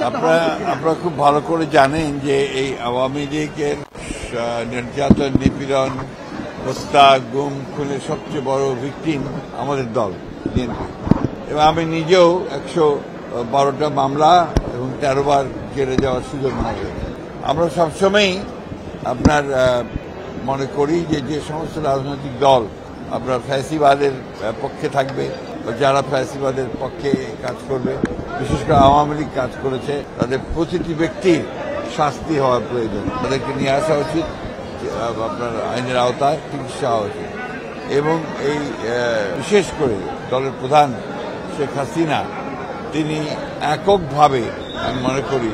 আপনারা খুব ভালো করে জানেন যে এই আওয়ামী লীগের নির্যাতন, নিপীড়ন, হত্যা, গুম, খুনের সবচেয়ে বড় ভিকটিম আমাদের দল বিএনপি। এবং আমি নিজেও 112টা মামলা এবং 13 বার জেলে যাওয়ার সুযোগ হবে। আমরা সবসময়ই আপনার মনে করি যে যে সমস্ত রাজনৈতিক দল আপনার ফ্যাসিবাদের পক্ষে থাকবে, যারা ফ্যাসিবাদের পক্ষে কাজ করবে, বিশেষ করে আওয়ামী লীগ কাজ করেছে, তাদের প্রতিটি ব্যক্তির শাস্তি হওয়ার প্রয়োজন। তাদেরকে নিয়ে আসা উচিত, আপনার আইনের আওতায় চিকিৎসা হওয়া উচিত। এবং এই বিশেষ করে দলের প্রধান শেখ হাসিনা, তিনি এককভাবে আমি মনে করি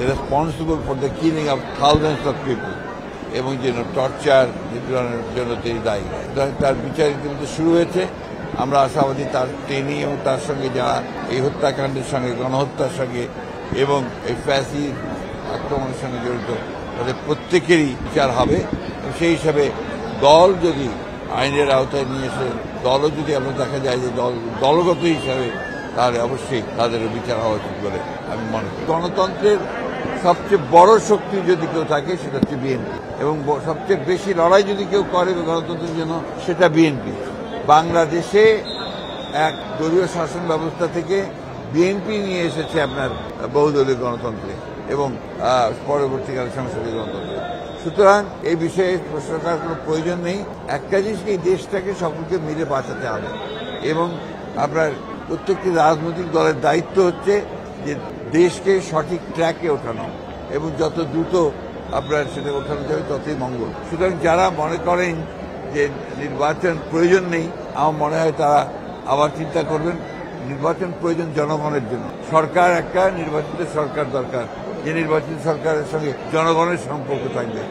responsible for the killing of thousands of people, এবং যেন টর্চার, নিপীড়নের জন্য তিনি দায়ী। তার বিচার ইতিমধ্যে শুরু হয়েছে। আমরা আশাবাদী তার ট্রেনি এবং তার সঙ্গে যারা এই হত্যাকাণ্ডের সঙ্গে, গণহত্যার সঙ্গে এবং এই ফ্যাসি আক্রমণের সঙ্গে জড়িত, তাদের প্রত্যেকেরই বিচার হবে। সেই হিসাবে দল যদি আইনের আওতায় নিয়ে এসে, দলও যদি আমরা দেখা যায় যে দলগত হিসাবে, তাহলে অবশ্যই তাদেরও বিচার হওয়া উচিত বলে আমি মনে করি। গণতন্ত্রের সবচেয়ে বড় শক্তি যদি কেউ থাকে সেটা হচ্ছে বিএনপি, এবং সবচেয়ে বেশি লড়াই যদি কেউ করে গণতন্ত্রের জন্য সেটা বিএনপি। বাংলাদেশে এক দলীয় শাসন ব্যবস্থা থেকে বিএনপি নিয়ে এসেছে আপনার বহুদলীয় গণতন্ত্রে এবং পরবর্তীকালে সংসদীয় গণতন্ত্রে। সুতরাং এই বিষয়ে প্রশ্ন করার কোনো প্রয়োজন নেই। একটা জিনিস, এই দেশটাকে সকলকে মিলে বাঁচাতে হবে, এবং আপনার প্রত্যেকটি রাজনৈতিক দলের দায়িত্ব হচ্ছে যে দেশকে সঠিক ট্র্যাকে ওঠানো, এবং যত দ্রুত আপনার সেটা ওঠানো যাবে ততই মঙ্গল। সুতরাং যারা মনে করেন যে নির্বাচন প্রয়োজন নেই, আমার মনে হয় তারা আবার চিন্তা করবেন। নির্বাচন প্রয়োজন জনগণের জন্য। সরকার একটা নির্বাচিত সরকার দরকার, যে নির্বাচিত সরকারের সঙ্গে জনগণের সম্পর্ক থাকবে।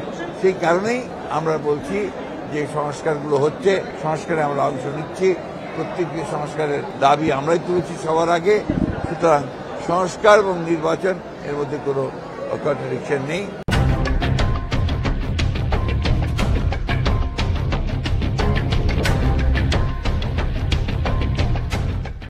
সেই কারণেই আমরা বলছি যে সংস্কারগুলো হচ্ছে, সংস্কারে আমরা অংশ নিচ্ছি, প্রত্যেকটি সংস্কারের দাবি আমরাই তুলেছি সবার আগে। সুতরাং সংস্কার এবং নির্বাচন এর মধ্যে কোনো কন্ট্রাডিকশন নেই।